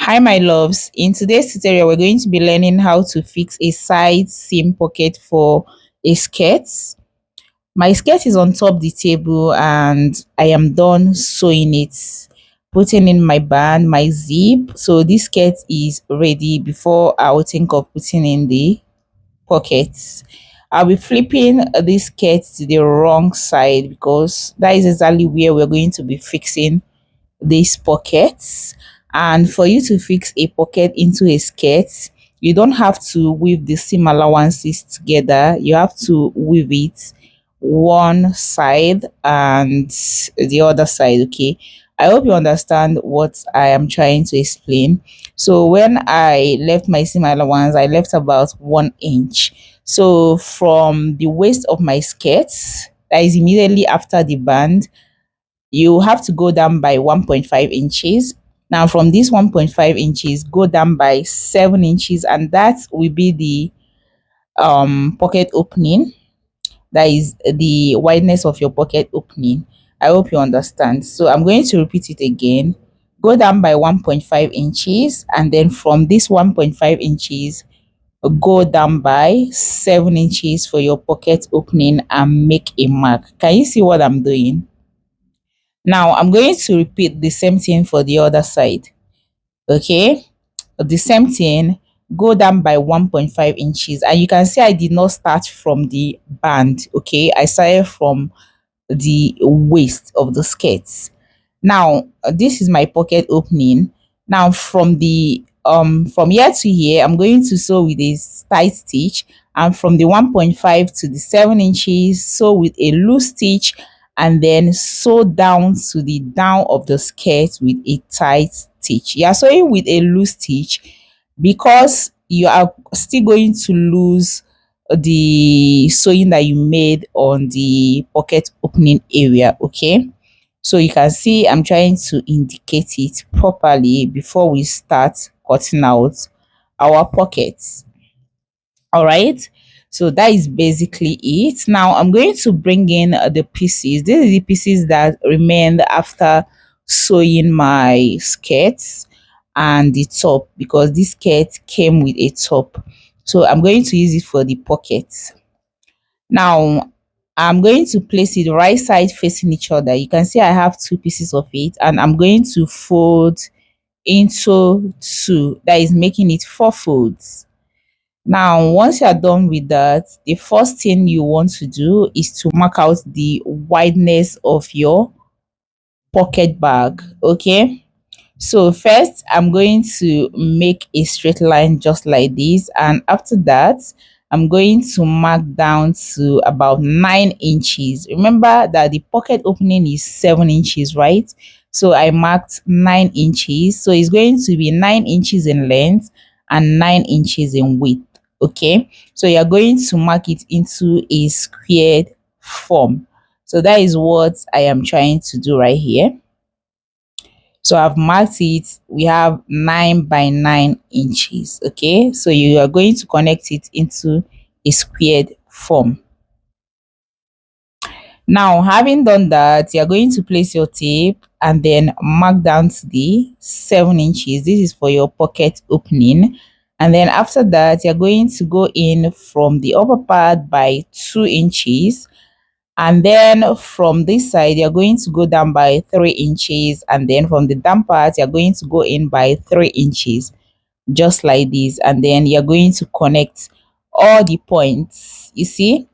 Hi my loves, in today's tutorial we're going to be learning how to fix a side seam pocket for a skirt. My skirt is on top the table and I am done sewing it, putting in my band, my zip. So this skirt is ready before I will think of putting in the pockets. I'll be flipping this skirt to the wrong side because that is exactly where we're going to be fixing these pockets. And for you to fix a pocket into a skirt, you don't have to weave the seam allowances together. You have to weave it one side and the other side. Okay, I hope you understand what I am trying to explain. So when I left my seam allowance, I left about 1 inch. So from the waist of my skirt, that is immediately after the band, you have to go down by 1.5 inches. Now from this 1.5 inches, go down by 7 inches, and that will be the pocket opening. That is the wideness of your pocket opening. I hope you understand. So I'm going to repeat it again. Go down by 1.5 inches, and then from this 1.5 inches, go down by 7 inches for your pocket opening and make a mark. Can you see what I'm doing? Now I'm going to repeat the same thing for the other side. Okay, the same thing, go down by 1.5 inches, and you can see I did not start from the band. Okay, I started from the waist of the skirts. Now this is my pocket opening. Now from here to here, I'm going to sew with a tight stitch, and from the 1.5 to the 7 inches, sew with a loose stitch, and then sew down to the down of the skirt with a tight stitch. You are sewing with a loose stitch because you are still going to lose the sewing that you made on the pocket opening area. Okay, so you can see I'm trying to indicate it properly before we start cutting out our pockets. All right, so that is basically it. Now I'm going to bring in the pieces. These are the pieces that remained after sewing my skirts and the top, because this skirt came with a top, so I'm going to use it for the pockets. Now I'm going to place it right side facing each other. You can see I have two pieces of it, and I'm going to fold into two, that is making it 4 folds. Now once you are done with that, the first thing you want to do is to mark out the wideness of your pocket bag. Okay, so first I'm going to make a straight line just like this, and after that I'm going to mark down to about 9 inches. Remember that the pocket opening is 7 inches, right? So I marked 9 inches, so it's going to be 9 inches in length and 9 inches in width. Okay, so you're going to mark it into a squared form. So that is what I am trying to do right here. So I've marked it. We have 9 by 9 inches. Okay, so you are going to connect it into a squared form. Now having done that, you're going to place your tape and then mark down to the 7 inches. This is for your pocket opening. And then after that, you're going to go in from the upper part by 2 inches, and then from this side you're going to go down by 3 inches, and then from the down part you're going to go in by 3 inches, just like this, and then you're going to connect all the points, you see.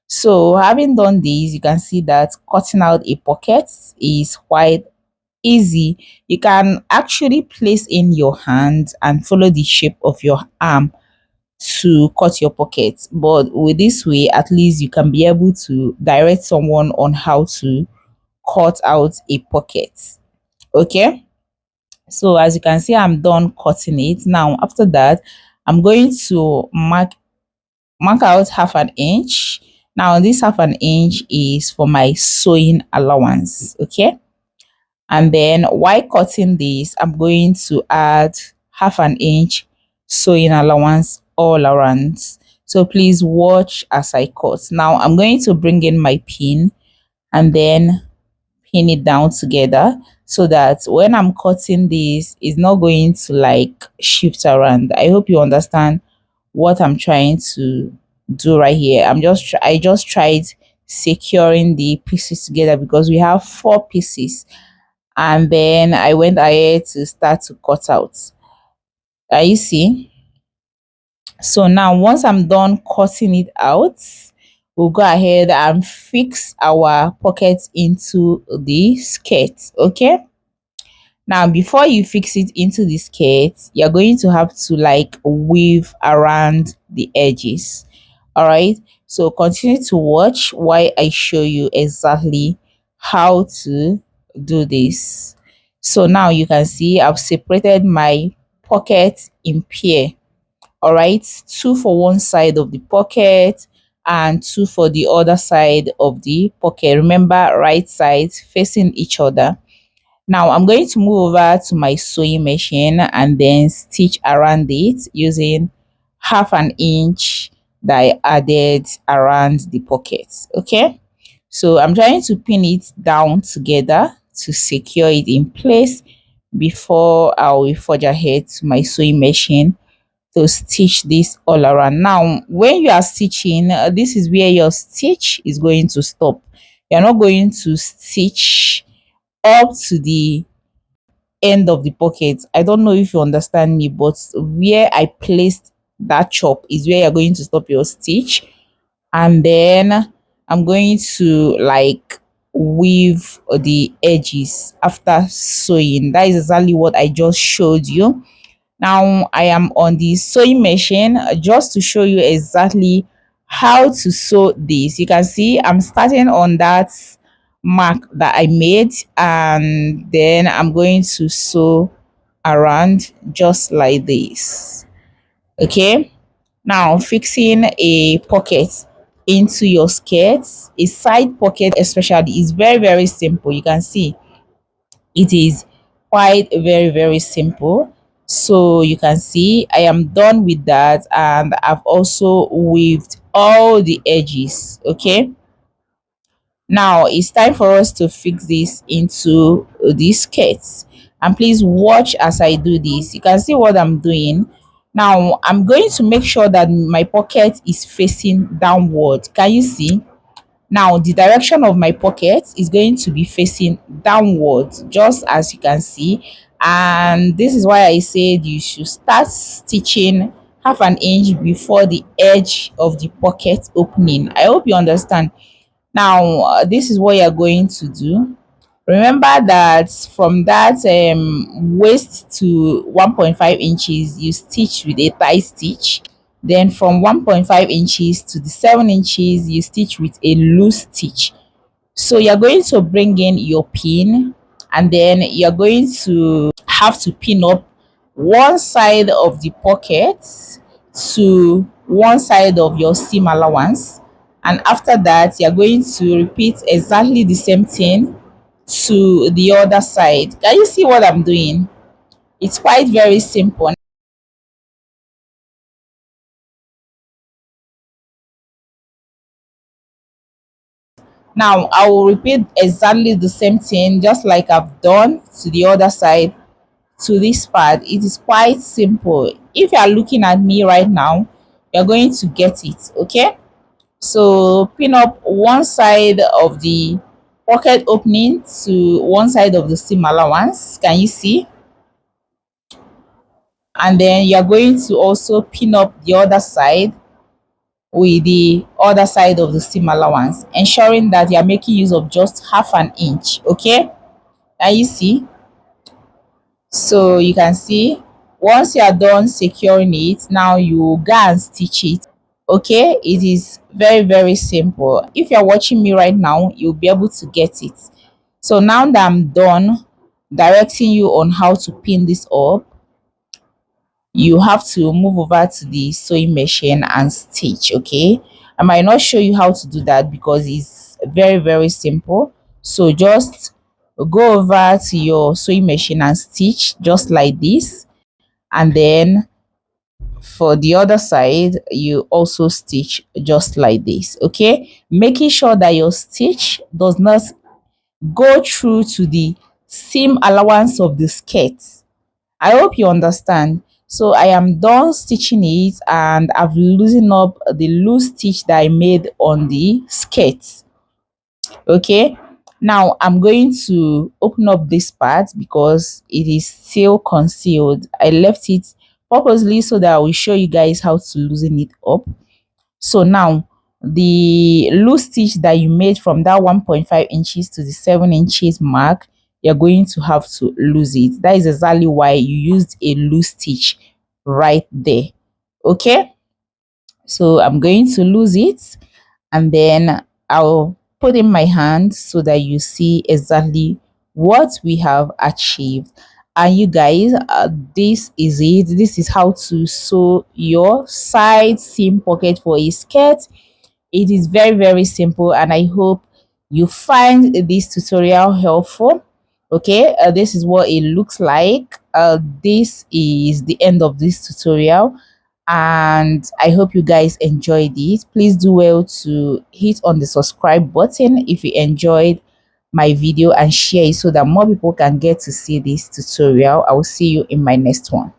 So having done this, you can see that cutting out a pocket is quite easy. You can actually place in your hand and follow the shape of your arm to cut your pockets, but with this way at least you can be able to direct someone on how to cut out a pocket. Okay, so as you can see, I'm done cutting it. Now after that, I'm going to mark out half an inch. Now this half an inch is for my sewing allowance. Okay, and then while cutting this, I'm going to add half an inch sewing allowance all around. So please watch as I cut. Now I'm going to bring in my pin and then pin it down together. so that when I'm cutting this, it's not going to like shift around. I hope you understand what I'm trying to do right here. I just tried securing the pieces together because we have four pieces, and then I went ahead to start to cut out. You see? So now once I'm done cutting it out, we'll go ahead and fix our pockets into the skirt. Okay. Now, before you fix it into the skirt, you're going to have to like weave around the edges. All right. So continue to watch while I show you exactly how to do this. So now you can see I've separated my pocket in pair. All right. Two for one side of the pocket and two for the other side of the pocket. Remember, right sides facing each other. Now I'm going to move over to my sewing machine and then stitch around it using half an inch that I added around the pockets. Okay, so I'm trying to pin it down together to secure it in place before I will forge ahead to my sewing machine to stitch this all around. Now when you are stitching, this is where your stitch is going to stop. You're not going to stitch up to the end of the pocket. I don't know if you understand me, but where I placed that chop is where you're going to stop your stitch. And then I'm going to like weave the edges after sewing. That is exactly what I just showed you. Now I am on the sewing machine just to show you exactly how to sew this. You can see I'm starting on that mark that I made, and then I'm going to sew around just like this. Okay, now fixing a pocket into your skirt, a side pocket especially, is very simple. You can see it is quite very simple. So you can see I am done with that, and I've also weaved all the edges. Okay, now it's time for us to fix this into these skirts, and please watch as I do this. You can see what I'm doing. Now I'm going to make sure that my pocket is facing downward. Can you see? Now the direction of my pocket is going to be facing downward, just as you can see. And this is why I said you should start stitching half an inch before the edge of the pocket opening. I hope you understand. Now this is what you're going to do. Remember that from that waist to 1.5 inches you stitch with a tie stitch. Then from 1.5 inches to the 7 inches you stitch with a loose stitch. So you're going to bring in your pin, and then you're going to have to pin up one side of the pocket to one side of your seam allowance, and after that you're going to repeat exactly the same thing to the other side. Can you see what I'm doing? It's quite very simple. Now I will repeat exactly the same thing just like I've done to the other side to this part. It is quite simple. If you are looking at me right now, you're going to get it. Okay, so pin up one side of the pocket opening to one side of the seam allowance. Can you see? And then you're going to also pin up the other side with the other side of the seam allowance, ensuring that you're making use of just half an inch. Okay, and you see, so you can see once you are done securing it, now you go and stitch it. Okay, it is very simple. If you're watching me right now, you'll be able to get it. So now that I'm done directing you on how to pin this up, you have to move over to the sewing machine and stitch. Okay, I might not show you how to do that because it's very simple. So just go over to your sewing machine and stitch just like this, and then for the other side you also stitch just like this. Okay, making sure that your stitch does not go through to the seam allowance of the skirt. I hope you understand. So I am done stitching it and I've loosened up the loose stitch that I made on the skirt. Okay, now I'm going to open up this part because it is still concealed. I left it purposely so that I will show you guys how to loosen it up. So now the loose stitch that you made from that 1.5 inches to the 7 inches mark, you're going to have to lose it. That is exactly why you used a loose stitch right there. Okay, so I'm going to lose it and then I'll put in my hand so that you see exactly what we have achieved. And you guys, this is it. This is how to sew your side seam pocket for a skirt. It is very, very simple, and I hope you find this tutorial helpful. Okay, this is what it looks like. This is the end of this tutorial, and I hope you guys enjoyed it. Please do well to hit on the subscribe button if you enjoyed my video, and share it so that more people can get to see this tutorial. I will see you in my next one.